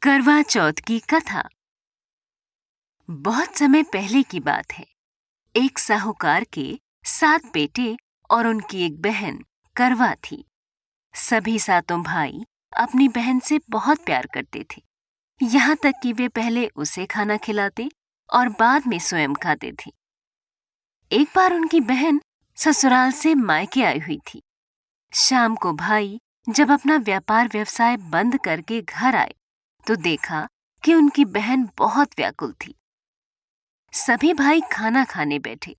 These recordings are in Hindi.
करवा चौथ की कथा। बहुत समय पहले की बात है। एक साहूकार के 7 बेटे और उनकी एक बहन करवा थी। सभी सातों भाई अपनी बहन से बहुत प्यार करते थे, यहाँ तक कि वे पहले उसे खाना खिलाते और बाद में स्वयं खाते थे। एक बार उनकी बहन ससुराल से मायके आई हुई थी। शाम को भाई जब अपना व्यापार व्यवसाय बंद करके घर आए तो देखा कि उनकी बहन बहुत व्याकुल थी। सभी भाई खाना खाने बैठे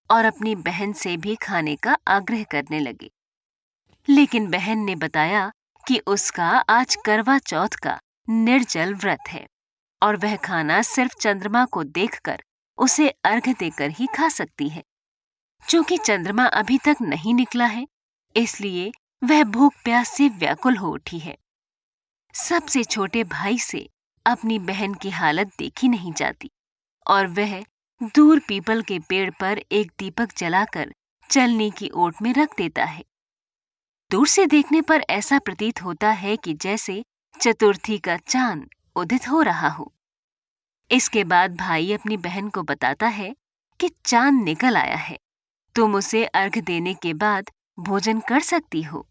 और अपनी बहन से भी खाने का आग्रह करने लगे, लेकिन बहन ने बताया कि उसका आज करवा चौथ का निर्जल व्रत है और वह खाना सिर्फ चंद्रमा को देखकर उसे अर्घ्य देकर ही खा सकती है। चूंकि चंद्रमा अभी तक नहीं निकला है, इसलिए वह भूख प्यास से व्याकुल हो उठी है। सबसे छोटे भाई से अपनी बहन की हालत देखी नहीं जाती और वह दूर पीपल के पेड़ पर एक दीपक जलाकर चलने की ओट में रख देता है। दूर से देखने पर ऐसा प्रतीत होता है कि जैसे चतुर्थी का चांद उदित हो रहा हो। इसके बाद भाई अपनी बहन को बताता है कि चांद निकल आया है, तुम उसे अर्घ्य देने के बाद भोजन कर सकती हो।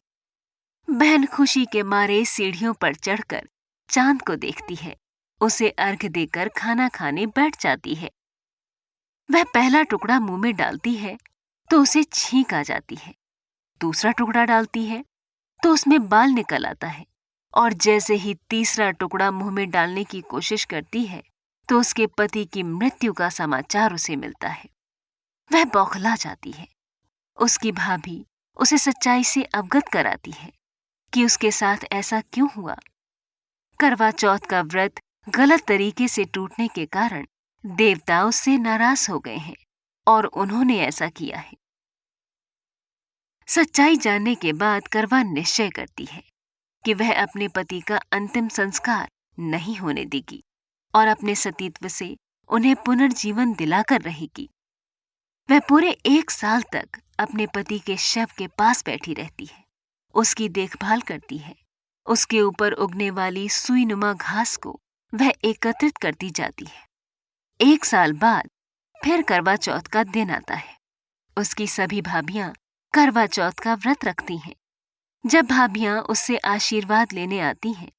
बहन खुशी के मारे सीढ़ियों पर चढ़कर चांद को देखती है, उसे अर्घ्य देकर खाना खाने बैठ जाती है। वह पहला टुकड़ा मुंह में डालती है तो उसे छींक आ जाती है। दूसरा टुकड़ा डालती है तो उसमें बाल निकल आता है और जैसे ही तीसरा टुकड़ा मुंह में डालने की कोशिश करती है तो उसके पति की मृत्यु का समाचार उसे मिलता है। वह बौखला जाती है। उसकी भाभी उसे सच्चाई से अवगत कराती है कि उसके साथ ऐसा क्यों हुआ। करवा चौथ का व्रत गलत तरीके से टूटने के कारण देवता उससे नाराज हो गए हैं और उन्होंने ऐसा किया है। सच्चाई जानने के बाद करवा निश्चय करती है कि वह अपने पति का अंतिम संस्कार नहीं होने देगी और अपने सतीत्व से उन्हें पुनर्जीवन दिलाकर रहेगी। वह पूरे 1 साल तक अपने पति के शव के पास बैठी रहती है, उसकी देखभाल करती है। उसके ऊपर उगने वाली सुईनुमा घास को वह एकत्रित करती जाती है। 1 साल बाद फिर करवा चौथ का दिन आता है। उसकी सभी भाभियां करवा चौथ का व्रत रखती हैं। जब भाभियां उससे आशीर्वाद लेने आती हैं,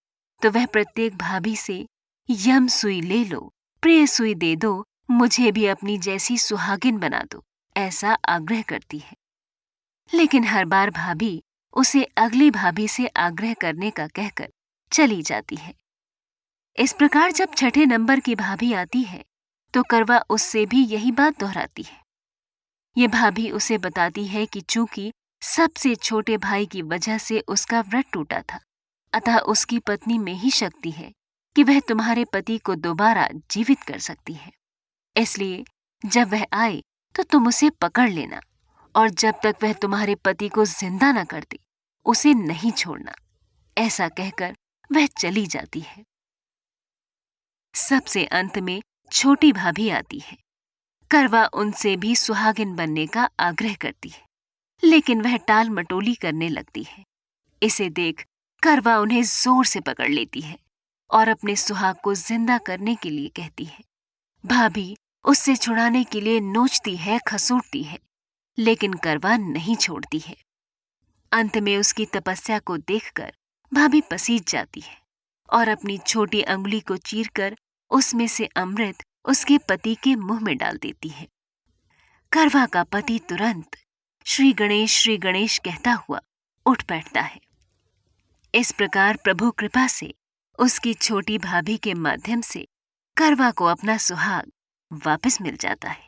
तो वह प्रत्येक भाभी से यम सुई ले लो, प्रिय सुई दे दो, मुझे भी अपनी जैसी सुहागिन बना दो, ऐसा आग्रह करती है। लेकिन हर बार भाभी उसे अगली भाभी से आग्रह करने का कहकर चली जाती है। इस प्रकार जब छठे नंबर की भाभी आती है तो करवा उससे भी यही बात दोहराती है। ये भाभी उसे बताती है कि चूंकि सबसे छोटे भाई की वजह से उसका व्रत टूटा था, अतः उसकी पत्नी में ही शक्ति है कि वह तुम्हारे पति को दोबारा जीवित कर सकती है। इसलिए जब वह आए तो तुम उसे पकड़ लेना और जब तक वह तुम्हारे पति को जिंदा न कर दे उसे नहीं छोड़ना। ऐसा कहकर वह चली जाती है। सबसे अंत में छोटी भाभी आती है। करवा उनसे भी सुहागिन बनने का आग्रह करती है, लेकिन वह टाल मटोली करने लगती है। इसे देख करवा उन्हें जोर से पकड़ लेती है और अपने सुहाग को जिंदा करने के लिए कहती है। भाभी उससे छुड़ाने के लिए नोचती है, खसूटती है, लेकिन करवा नहीं छोड़ती है। अंत में उसकी तपस्या को देखकर भाभी पसीज जाती है और अपनी छोटी अंगुली को चीरकर उसमें से अमृत उसके पति के मुंह में डाल देती है। करवा का पति तुरंत श्री गणेश कहता हुआ उठ बैठता है। इस प्रकार प्रभु कृपा से उसकी छोटी भाभी के माध्यम से करवा को अपना सुहाग वापस मिल जाता है।